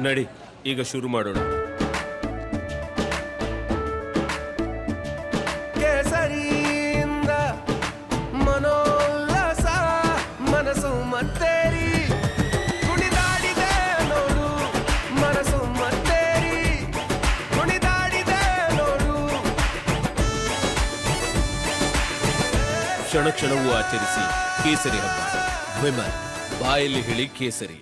ನಡಿ ಈಗ ಶುರು ಮಾಡೋಣ. ಕೇಸರಿಯಿಂದ ಮನೋಲ್ಲಾಸ ಮನಸ್ಸು ಮತ್ತೇರಿ ಕುಣಿದಾಡಿದೆ ನೋಡು, ಮನಸ್ಸು ಮತ್ತೇರಿ ಕುಣಿದಾಡಿದೆ ನೋಡು. ಕ್ಷಣ ಕ್ಷಣವೂ ಆಚರಿಸಿ ಕೇಸರಿ ಹಬ್ಬ. ವಿಮಲ್ ಬಾಯಲ್ಲಿ ಹೇಳಿ ಕೇಸರಿ.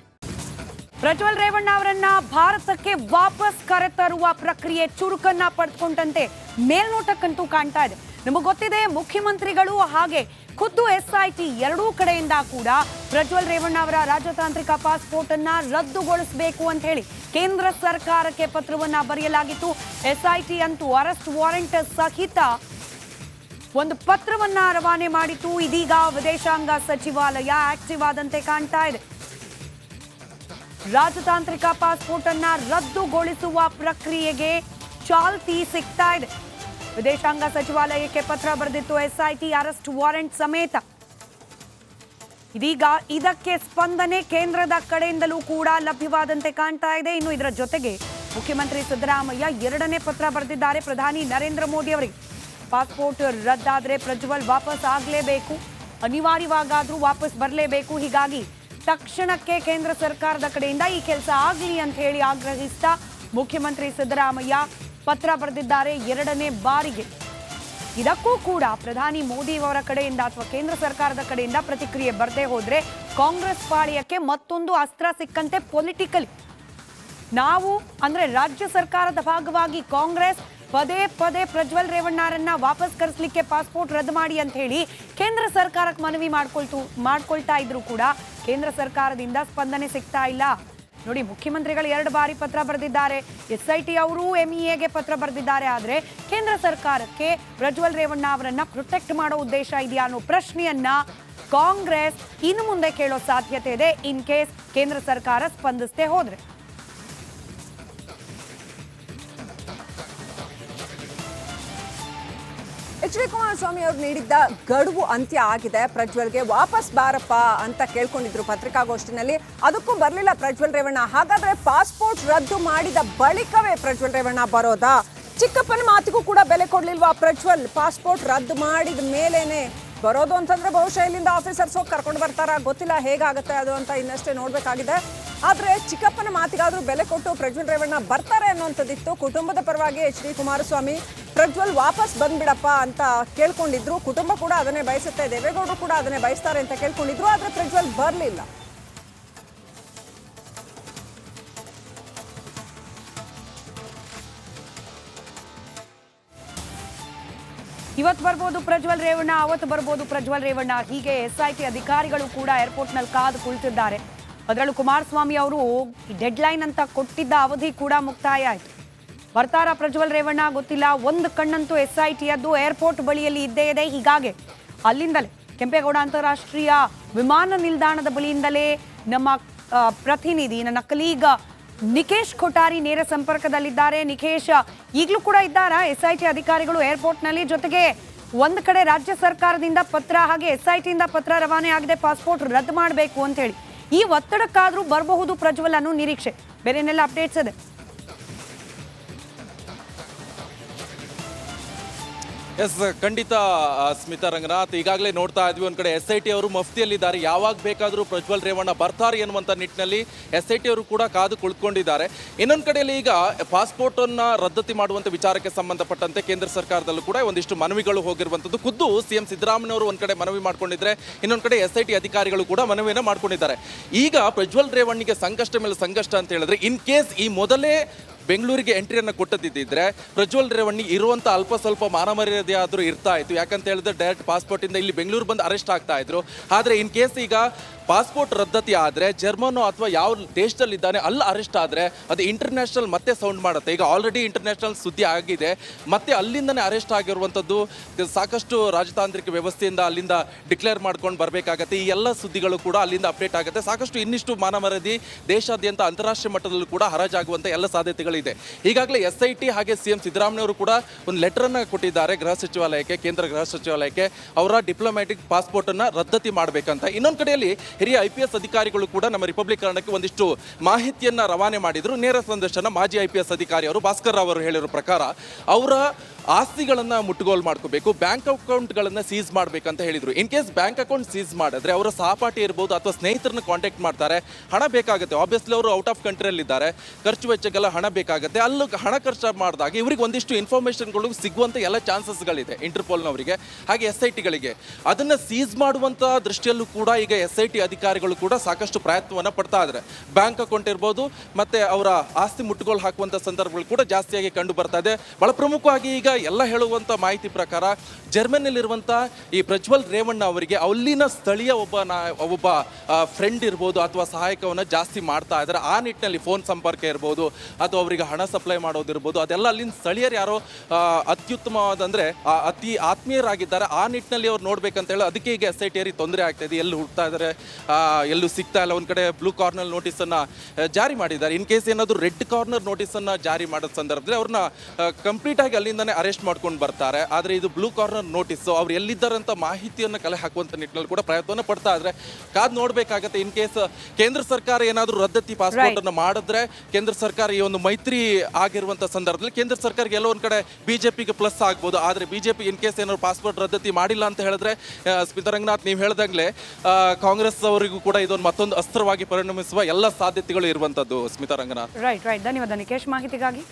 ಪ್ರಜ್ವಲ್ ರೇವಣ್ಣ ಅವರನ್ನ ಭಾರತಕ್ಕೆ ವಾಪಸ್ ಕರೆತರುವ ಪ್ರಕ್ರಿಯೆ ಚುರುಕನ್ನ ಪಡೆದುಕೊಂಡಂತೆ ಮೇಲ್ನೋಟಕ್ಕಂತೂ ಕಾಣ್ತಾ ಇದೆ. ನಮಗೆ ಗೊತ್ತಿದೆ, ಮುಖ್ಯಮಂತ್ರಿಗಳು ಹಾಗೆ ಖುದ್ದು SIT ಎರಡೂ ಕಡೆಯಿಂದ ಕೂಡ ಪ್ರಜ್ವಲ್ ರೇವಣ್ಣ ಅವರ ರಾಜತಾಂತ್ರಿಕ ಪಾಸ್ಪೋರ್ಟ್ ಅನ್ನ ರದ್ದುಗೊಳಿಸಬೇಕು ಅಂತ ಹೇಳಿ ಕೇಂದ್ರ ಸರ್ಕಾರಕ್ಕೆ ಪತ್ರವನ್ನ ಬರೆಯಲಾಗಿತ್ತು. SIT ಅಂತೂ ಅರೆಸ್ಟ್ ವಾರೆಂಟ್ ಸಹಿತ ಒಂದು ಪತ್ರವನ್ನ ರವಾನೆ ಮಾಡಿತ್ತು. ಇದೀಗ ವಿದೇಶಾಂಗ ಸಚಿವಾಲಯ ಆಕ್ಟಿವ್ ಆದಂತೆ ಕಾಣ್ತಾ ಇದೆ. ರಾಜತಾಂತ್ರಿಕ ಪಾಸ್ಪೋರ್ಟ್ ಅನ್ನ ರದ್ದುಗೊಳಿಸುವ ಪ್ರಕ್ರಿಯೆಗೆ ಚಾಲ್ತಿ ಸಿಗ್ತಾ ಇದೆ. ವಿದೇಶಾಂಗ ಸಚಿವಾಲಯಕ್ಕೆ ಪತ್ರ ಬರೆದಿತ್ತು SIT ಅರೆಸ್ಟ್ ವಾರೆಂಟ್ ಸಮೇತ. ಇದೀಗ ಇದಕ್ಕೆ ಸ್ಪಂದನೆ ಕೇಂದ್ರದ ಕಡೆಯಿಂದಲೂ ಕೂಡ ಲಭ್ಯವಾದಂತೆ ಕಾಣ್ತಾ ಇದೆ. ಇನ್ನು ಇದರ ಜೊತೆಗೆ ಮುಖ್ಯಮಂತ್ರಿ ಸಿದ್ದರಾಮಯ್ಯ ಎರಡನೇ ಪತ್ರ ಬರೆದಿದ್ದಾರೆ ಪ್ರಧಾನಿ ನರೇಂದ್ರ ಮೋದಿ ಅವರಿಗೆ. ಪಾಸ್ಪೋರ್ಟ್ ರದ್ದಾದ್ರೆ ಪ್ರಜ್ವಲ್ ವಾಪಸ್ ಆಗಲೇಬೇಕು, ಅನಿವಾರ್ಯವಾಗಾದ್ರೂ ವಾಪಸ್ ಬರಲೇಬೇಕು. ಹೀಗಾಗಿ ತಕ್ಷಣಕ್ಕೆ ಕೇಂದ್ರ ಸರ್ಕಾರದ ಕಡೆಯಿಂದ ಈ ಕೆಲಸ ಆಗಲಿ ಅಂತ ಹೇಳಿ ಆಗ್ರಹಿಸ್ತಾ ಮುಖ್ಯಮಂತ್ರಿ ಸಿದ್ದರಾಮಯ್ಯ ಪತ್ರ ಬರೆದಿದ್ದಾರೆ ಎರಡನೇ ಬಾರಿಗೆ. ಇದಕ್ಕೂ ಕೂಡ ಪ್ರಧಾನಿ ಮೋದಿ ಅವರ ಕಡೆಯಿಂದ ಅಥವಾ ಕೇಂದ್ರ ಸರ್ಕಾರದ ಕಡೆಯಿಂದ ಪ್ರತಿಕ್ರಿಯೆ ಬರದೇ ಹೋದ್ರೆ ಕಾಂಗ್ರೆಸ್ ಪಾಳ್ಯಕ್ಕೆ ಮತ್ತೊಂದು ಅಸ್ತ್ರ ಸಿಕ್ಕಂತೆ ಪೊಲಿಟಿಕಲಿ. ನಾವು ಅಂದ್ರೆ ರಾಜ್ಯ ಸರ್ಕಾರದ ಭಾಗವಾಗಿ ಕಾಂಗ್ರೆಸ್ ಪದೇ ಪದೇ ಪ್ರಜ್ವಲ್ ರೇವಣ್ಣರನ್ನ ವಾಪಸ್ ಕರೆಸಲಿಕ್ಕೆ ಪಾಸ್ಪೋರ್ಟ್ ರದ್ದು ಮಾಡಿ ಅಂತ ಹೇಳಿ ಕೇಂದ್ರ ಸರ್ಕಾರಕ್ಕೆ ಮನವಿ ಮಾಡ್ಕೊಳ್ತಾ ಇದ್ರು ಕೂಡ ಕೇಂದ್ರ ಸರ್ಕಾರದಿಂದ ಸ್ಪಂದನೆ ಸಿಗ್ತಾ ಇಲ್ಲ. ನೋಡಿ, ಮುಖ್ಯಮಂತ್ರಿಗಳು 2 ಬಾರಿ ಪತ್ರ ಬರೆದಿದ್ದಾರೆ, SIT ಅವರು MEAಗೆ ಪತ್ರ ಬರೆದಿದ್ದಾರೆ. ಆದರೆ ಕೇಂದ್ರ ಸರ್ಕಾರಕ್ಕೆ ಪ್ರಜ್ವಲ್ ರೇವಣ್ಣ ಅವರನ್ನ ಪ್ರೊಟೆಕ್ಟ್ ಮಾಡೋ ಉದ್ದೇಶ ಇದೆಯಾ ಅನ್ನೋ ಪ್ರಶ್ನೆಯನ್ನ ಕಾಂಗ್ರೆಸ್ ಇನ್ನು ಮುಂದೆ ಕೇಳೋ ಸಾಧ್ಯತೆ ಇದೆ, ಇನ್ ಕೇಸ್ ಕೇಂದ್ರ ಸರ್ಕಾರ ಸ್ಪಂದಿಸದೆ ಹೋದ್ರೆ. HD ಕುಮಾರಸ್ವಾಮಿ ಅವರು ನೀಡಿದ್ದ ಗಡುವು ಅಂತ್ಯ ಆಗಿದೆ. ಪ್ರಜ್ವಲ್ಗೆ ವಾಪಸ್ ಬಾರಪ್ಪ ಅಂತ ಕೇಳ್ಕೊಂಡಿದ್ರು ಪತ್ರಿಕಾಗೋಷ್ಠಿನಲ್ಲಿ. ಅದಕ್ಕೂ ಬರಲಿಲ್ಲ ಪ್ರಜ್ವಲ್ ರೇವಣ್ಣ. ಹಾಗಾದ್ರೆ ಪಾಸ್ಪೋರ್ಟ್ ರದ್ದು ಮಾಡಿದ ಬಳಿಕವೇ ಪ್ರಜ್ವಲ್ ರೇವಣ್ಣ ಬರೋದಾ? ಚಿಕ್ಕಪ್ಪನ ಮಾತಿಗೂ ಕೂಡ ಬೆಲೆ ಕೊಡ್ಲಿಲ್ವಾ ಪ್ರಜ್ವಲ್? ಪಾಸ್ಪೋರ್ಟ್ ರದ್ದು ಮಾಡಿದ ಮೇಲೇನೆ ಬರೋದು ಅಂತಂದ್ರೆ ಬಹುಶಃ ಇಲ್ಲಿಂದ ಆಫೀಸರ್ಸ್ ಹೋಗಿ ಕರ್ಕೊಂಡು ಬರ್ತಾರ, ಗೊತ್ತಿಲ್ಲ ಹೇಗಾಗುತ್ತೆ ಅದು ಅಂತ ಇನ್ನಷ್ಟೇ ನೋಡ್ಬೇಕಾಗಿದೆ. ಆದ್ರೆ ಚಿಕ್ಕಪ್ಪನ ಮಾತಿಗಾದ್ರೂ ಬೆಲೆ ಕೊಟ್ಟು ಪ್ರಜ್ವಲ್ ರೇವಣ್ಣ ಬರ್ತಾರೆ ಅನ್ನುವಂಥದ್ದಿತ್ತು. ಕುಟುಂಬದ ಪರವಾಗಿ HD ಕುಮಾರಸ್ವಾಮಿ ಪ್ರಜ್ವಲ್ ವಾಪಸ್ ಬಂದ್ಬಿಡಪ್ಪ ಅಂತ ಕೇಳ್ಕೊಂಡಿದ್ರು. ಕುಟುಂಬ ಕೂಡ ಅದನ್ನೇ ಬಯಸುತ್ತೆ, ದೇವೇಗೌಡರು ಕೂಡ ಅದನ್ನೇ ಬಯಸ್ತಾರೆ ಅಂತ ಕೇಳ್ಕೊಂಡಿದ್ರು. ಆದ್ರೆ ಪ್ರಜ್ವಲ್ ಬರಲಿಲ್ಲ. ಇವತ್ತು ಬರ್ಬೋದು ಪ್ರಜ್ವಲ್ ರೇವಣ್ಣ, ಅವತ್ತು ಬರ್ಬೋದು ಪ್ರಜ್ವಲ್ ರೇವಣ್ಣ. ಹೀಗೆ SIT ಅಧಿಕಾರಿಗಳು ಕೂಡ ಏರ್ಪೋರ್ಟ್ನಲ್ಲಿ ಕಾದು ಕುಳಿತಿದ್ದಾರೆ. ಅದರಲ್ಲೂ ಕುಮಾರಸ್ವಾಮಿ ಅವರು ಡೆಡ್ಲೈನ್ ಅಂತ ಕೊಟ್ಟಿದ್ದ ಅವಧಿ ಕೂಡ ಮುಕ್ತಾಯ ಆಯಿತು. ಬರ್ತಾರಾ ಪ್ರಜ್ವಲ್ ರೇವಣ್ಣ ಗೊತ್ತಿಲ್ಲ. ಒಂದು ಕಣ್ಣಂತೂ SITಯದ್ದು ಏರ್ಪೋರ್ಟ್ ಬಳಿಯಲ್ಲಿ ಇದ್ದೇ ಇದೆ. ಹೀಗಾಗಿ ಅಲ್ಲಿಂದಲೇ ಕೆಂಪೇಗೌಡ ಅಂತಾರಾಷ್ಟ್ರೀಯ ವಿಮಾನ ನಿಲ್ದಾಣದ ಬಳಿಯಿಂದಲೇ ನಮ್ಮ ಪ್ರತಿನಿಧಿ, ನನ್ನ ಕಲೀಗ ನಿಖೇಶ್ ಕೊಠಾರಿ ನೇರ ಸಂಪರ್ಕದಲ್ಲಿದ್ದಾರೆ. ನಿಖೇಶ್, ಈಗಲೂ ಕೂಡ ಇದ್ದಾರಾ SIT ಅಧಿಕಾರಿಗಳು ಏರ್ಪೋರ್ಟ್ನಲ್ಲಿ? ಜೊತೆಗೆ ಒಂದು ಕಡೆ ರಾಜ್ಯ ಸರ್ಕಾರದಿಂದ ಪತ್ರ, ಹಾಗೆ SITಯಿಂದ ಪತ್ರ ರವಾನೆ ಆಗಿದೆ ಪಾಸ್ಪೋರ್ಟ್ ರದ್ದು ಮಾಡಬೇಕು ಅಂತ ಹೇಳಿ. ಈ ಒತ್ತಡಕ್ಕಾದ್ರೂ ಬರಬಹುದು ಪ್ರಜ್ವಲ್ ಅನ್ನೋ ನಿರೀಕ್ಷೆ. ಬೇರೆನೆಲ್ಲ ಅಪ್ಡೇಟ್ಸ್ ಇದೆ? ಎಸ್, ಖಂಡಿತ ಸ್ಮಿತಾ ರಂಗನಾಥ್. ಈಗಾಗಲೇ ನೋಡ್ತಾ ಇದ್ವಿ, ಒಂದು ಕಡೆ SIT ಅವರು ಮಫ್ತಿಯಲ್ಲಿದ್ದಾರೆ. ಯಾವಾಗ ಬೇಕಾದರೂ ಪ್ರಜ್ವಲ್ ರೇವಣ್ಣ ಬರ್ತಾರೆ ಎನ್ನುವಂಥ ನಿಟ್ಟಿನಲ್ಲಿ SIT ಅವರು ಕೂಡ ಕಾದು ಕುಳಿತುಕೊಂಡಿದ್ದಾರೆ. ಇನ್ನೊಂದು ಕಡೆಯಲ್ಲಿ ಈಗ ಪಾಸ್ಪೋರ್ಟನ್ನು ರದ್ದತಿ ಮಾಡುವಂಥ ವಿಚಾರಕ್ಕೆ ಸಂಬಂಧಪಟ್ಟಂತೆ ಕೇಂದ್ರ ಸರ್ಕಾರದಲ್ಲೂ ಕೂಡ ಒಂದಿಷ್ಟು ಮನವಿಗಳು ಹೋಗಿರುವಂಥದ್ದು. ಖುದ್ದು CM ಸಿದ್ದರಾಮಯ್ಯವರು ಒಂದು ಕಡೆ ಮನವಿ ಮಾಡ್ಕೊಂಡಿದ್ರೆ, ಇನ್ನೊಂದು ಕಡೆ SIT ಅಧಿಕಾರಿಗಳು ಕೂಡ ಮನವಿಯನ್ನು ಮಾಡ್ಕೊಂಡಿದ್ದಾರೆ. ಈಗ ಪ್ರಜ್ವಲ್ ರೇವಣ್ಣಿಗೆ ಸಂಕಷ್ಟ ಮೇಲೆ ಸಂಕಷ್ಟ ಅಂತ ಹೇಳಿದ್ರೆ, ಇನ್ ಕೇಸ್ ಈ ಮೊದಲೇ ಬೆಂಗಳೂರಿಗೆ ಎಂಟ್ರಿಯನ್ನು ಕೊಟ್ಟದಿದ್ದರೆ ಪ್ರಜ್ವಲ್ ರೇವಣ್ಣಿ ಇರುವಂಥ ಅಲ್ಪ ಸ್ವಲ್ಪ ಮಾನಮರ್ಯಾದೆ ಆದರೂ ಇರ್ತಾ ಇತ್ತು. ಯಾಕಂತ ಹೇಳಿದ್ರೆ ಡೈರೆಕ್ಟ್ ಪಾಸ್ಪೋರ್ಟಿಂದ ಇಲ್ಲಿ ಬೆಂಗಳೂರು ಬಂದು ಅರೆಸ್ಟ್ ಆಗ್ತಾ ಇದ್ರು. ಆದರೆ ಇನ್ ಕೇಸ್ ಈಗ ಪಾಸ್ಪೋರ್ಟ್ ರದ್ದತಿ ಆದರೆ ಜರ್ಮನು ಅಥವಾ ಯಾವ ದೇಶದಲ್ಲಿದ್ದಾನೆ ಅಲ್ಲಿ ಅರೆಸ್ಟ್ ಆದರೆ ಅದು ಇಂಟರ್ನ್ಯಾಷನಲ್ ಮತ್ತೆ ಸೌಂಡ್ ಮಾಡುತ್ತೆ. ಈಗ ಆಲ್ರೆಡಿ ಇಂಟರ್ನ್ಯಾಷನಲ್ ಸುದ್ದಿ ಆಗಿದೆ, ಮತ್ತೆ ಅಲ್ಲಿಂದನೇ ಅರೆಸ್ಟ್ ಆಗಿರುವಂಥದ್ದು. ಸಾಕಷ್ಟು ರಾಜತಾಂತ್ರಿಕ ವ್ಯವಸ್ಥೆಯಿಂದ ಅಲ್ಲಿಂದ ಡಿಕ್ಲೇರ್ ಮಾಡ್ಕೊಂಡು ಬರಬೇಕಾಗತ್ತೆ. ಈ ಎಲ್ಲ ಸುದ್ದಿಗಳು ಕೂಡ ಅಲ್ಲಿಂದ ಅಪ್ಡೇಟ್ ಆಗುತ್ತೆ. ಸಾಕಷ್ಟು ಇನ್ನಿಷ್ಟು ಮಾನವರದಿ ದೇಶಾದ್ಯಂತ ಅಂತಾರಾಷ್ಟ್ರೀಯ ಮಟ್ಟದಲ್ಲೂ ಕೂಡ ಹರಾಜಾಗುವಂಥ ಎಲ್ಲ ಸಾಧ್ಯತೆಗಳಿದೆ. ಈಗಾಗಲೇ SIT ಹಾಗೆ CM ಸಿದ್ದರಾಮಯ್ಯವರು ಕೂಡ ಒಂದು ಲೆಟರನ್ನು ಕೊಟ್ಟಿದ್ದಾರೆ ಗೃಹ ಸಚಿವಾಲಯಕ್ಕೆ, ಕೇಂದ್ರ ಗೃಹ ಸಚಿವಾಲಯಕ್ಕೆ, ಅವರ ಡಿಪ್ಲೊಮ್ಯಾಟಿಕ್ ಪಾಸ್ಪೋರ್ಟನ್ನು ರದ್ದತಿ ಮಾಡಬೇಕಂತ. ಇನ್ನೊಂದು ಕಡೆಯಲ್ಲಿ ಹಿರಿಯ IPS ಅಧಿಕಾರಿಗಳು ಕೂಡ ನಮ್ಮ ರಿಪಬ್ಲಿಕ್ ಕನ್ನಡಕ್ಕೆ ಒಂದಿಷ್ಟು ಮಾಹಿತಿಯನ್ನ ರವಾನೆ ಮಾಡಿದ್ರು. ನೇರ ಸಂದರ್ಶನ ಮಾಜಿ IPS ಅಧಿಕಾರಿ ಅವರು ಭಾಸ್ಕರ್ ರಾವ್ ಅವರು ಹೇಳಿರೋ ಪ್ರಕಾರ ಅವರ ಆಸ್ತಿಗಳನ್ನ ಮುಟ್ಟುಗೋಲು ಮಾಡ್ಕೋಬೇಕು, ಬ್ಯಾಂಕ್ ಅಕೌಂಟ್ಗಳನ್ನ ಸೀಸ್ ಮಾಡ್ಬೇಕಂತ ಹೇಳಿದ್ರು. In case bank account seize ಮಾಡಿದ್ರೆ ಅವರ ಸಹಪಾಠಿ ಇರ್ಬೋದು ಅಥವಾ ಸ್ನೇಹಿತರನ್ನ ಕಾಂಟ್ಯಾಕ್ಟ್ ಮಾಡ್ತಾರೆ, ಹಣ ಬೇಕಾಗುತ್ತೆ. ಆಬ್ವಿಯಸ್ಲಿ ಅವರು ಔಟ್ ಆಫ್ ಕಂಟ್ರಿಯಲ್ಲಿ ಇದ್ದಾರೆ, ಖರ್ಚು ವೆಚ್ಚಕ್ಕೆಲ್ಲ ಹಣ ಬೇಕಾಗುತ್ತೆ. ಅಲ್ಲಿ ಹಣ ಖರ್ಚು ಮಾಡಿದಾಗ ಇವರಿಗೆ ಒಂದಿಷ್ಟು ಇನ್ಫಾರ್ಮೇಷನ್ಗಳು ಸಿಗುವಂತ ಎಲ್ಲ ಚಾನ್ಸಸ್ಗಳಿದೆ ಇಂಟರ್ಪೋಲ್ನವರಿಗೆ ಹಾಗೆ SITಗಳಿಗೆ. ಅದನ್ನ ಸೀಸ್ ಮಾಡುವಂತ ದೃಷ್ಟಿಯಲ್ಲೂ ಕೂಡ ಈಗ SIT ಅಧಿಕಾರಿಗಳು ಕೂಡ ಸಾಕಷ್ಟು ಪ್ರಯತ್ನವನ್ನ ಪಡ್ತಾ ಇದ್ದಾರೆ. ಬ್ಯಾಂಕ್ ಅಕೌಂಟ್ ಇರ್ಬೋದು ಮತ್ತೆ ಅವರ ಆಸ್ತಿ ಮುಟ್ಟುಗೋಲು ಹಾಕುವಂತ ಸಂದರ್ಭಗಳು ಕೂಡ ಜಾಸ್ತಿಯಾಗಿ ಕಂಡು ಬರ್ತಾ ಇದೆ. ಬಹಳ ಪ್ರಮುಖವಾಗಿ ಈಗ ಎಲ್ಲ ಹೇಳುವಂತ ಮಾಹಿತಿ ಪ್ರಕಾರ ಜರ್ಮನಿಯಲ್ಲಿರುವಂತ ಈ ಪ್ರಜ್ವಲ್ ರೇವಣ್ಣ ಅವರಿಗೆ ಅಲ್ಲಿನ ಸ್ಥಳೀಯ ಒಬ್ಬ ಫ್ರೆಂಡ್ ಇರ್ಬೋದು ಅಥವಾ ಸಹಾಯಕವನ್ನ ಜಾಸ್ತಿ ಮಾಡ್ತಾ ಇದ್ದಾರೆ. ಆ ನಿಟ್ಟಿನಲ್ಲಿ ಫೋನ್ ಸಂಪರ್ಕ ಇರ್ಬೋದು ಅಥವಾ ಅವರಿಗೆ ಹಣ ಸಪ್ಲೈ ಮಾಡೋದಿರ್ಬೋದು, ಅದೆಲ್ಲ ಅಲ್ಲಿನ ಸ್ಥಳೀಯರು ಯಾರೋ ಅತ್ಯುತ್ತಮವಾದಂದ್ರೆ ಅತಿ ಆತ್ಮೀಯರಾಗಿದ್ದಾರೆ. ಆ ನಿಟ್ಟಿನಲ್ಲಿ ಅವ್ರು ನೋಡ್ಬೇಕಂತ ಹೇಳಿ ಅದಕ್ಕೆ ಈಗ SIT ತೊಂದರೆ ಆಗ್ತಾ ಇದೆ. ಎಲ್ಲಿ ಹುಡ್ತಾ ಇದ್ದಾರೆ, ಎಲ್ಲೂ ಸಿಗ್ತಾ ಇಲ್ಲ. ಒಂದ್ ಕಡೆ ಬ್ಲೂ ಕಾರ್ನರ್ ನೋಟಿಸ್ ಅನ್ನ ಜಾರಿ ಮಾಡಿದ್ದಾರೆ. ಇನ್ ಕೇಸ್ ಏನಾದ್ರು ರೆಡ್ ಕಾರ್ನರ್ ನೋಟಿಸ್ ಅನ್ನ ಜಾರಿ ಮಾಡೋ ಸಂದರ್ಭದಲ್ಲಿ ಅವ್ರನ್ನ ಕಂಪ್ಲೀಟ್ ಆಗಿ ಅಲ್ಲಿಂದಾನೆ ಅರೆಸ್ಟ್ ಮಾಡ್ಕೊಂಡು ಬರ್ತಾರೆ. ಆದ್ರೆ ಇದು ಬ್ಲೂ ಕಾರ್ನರ್ ನೋಟಿಸ್ ಅವ್ರು ಎಲ್ಲಿದ್ದಾರಂತ ಮಾಹಿತಿಯನ್ನು ಕಲೆ ಹಾಕುವಂತ ನಿಟ್ಟಿನಲ್ಲಿ ಕೂಡ ಪ್ರಯತ್ನವನ್ನು ಪಡ್ತಾ ಇದ್ರೆ ಕಾದ್ ನೋಡ್ಬೇಕಾಗತ್ತೆ. ಇನ್ ಕೇಸ್ ಕೇಂದ್ರ ಸರ್ಕಾರ ಏನಾದರೂ ರದ್ದತಿ ಪಾಸ್ಪೋರ್ಟ್ ಅನ್ನು ಮಾಡಿದ್ರೆ, ಕೇಂದ್ರ ಸರ್ಕಾರ ಈ ಒಂದು ಮೈತ್ರಿ ಆಗಿರುವಂತ ಸಂದರ್ಭದಲ್ಲಿ ಕೇಂದ್ರ ಸರ್ಕಾರಕ್ಕೆ ಎಲ್ಲೋ ಒಂದ್ ಕಡೆ ಬಿಜೆಪಿಗೆ ಪ್ಲಸ್ ಆಗ್ಬೋದು. ಆದ್ರೆ ಬಿಜೆಪಿ ಇನ್ ಕೇಸ್ ಏನಾದ್ರು ಪಾಸ್ಪೋರ್ಟ್ ರದ್ದತಿ ಮಾಡಿಲ್ಲ ಅಂತ ಹೇಳಿದ್ರೆ ಸ್ಮಿತಾ ರಂಗನಾಥ್ ನೀವು ಹೇಳ್ದಂಗ್ಲೆ ಕಾಂಗ್ರೆಸ್ ಅವರಿಗೂ ಕೂಡ ಇದೊಂದು ಮತ್ತೊಂದು ಅಸ್ತ್ರವಾಗಿ ಪರಿಣಮಿಸುವ ಎಲ್ಲ ಸಾಧ್ಯತೆಗಳು ಇರುವಂತದ್ದು. ಸ್ಮಿತಾ ರಂಗನಾಥ್. ರೈಟ್. ಧನ್ಯವಾದ ನಿಕೇಶ್ ಮಾಹಿತಿಗಾಗಿ.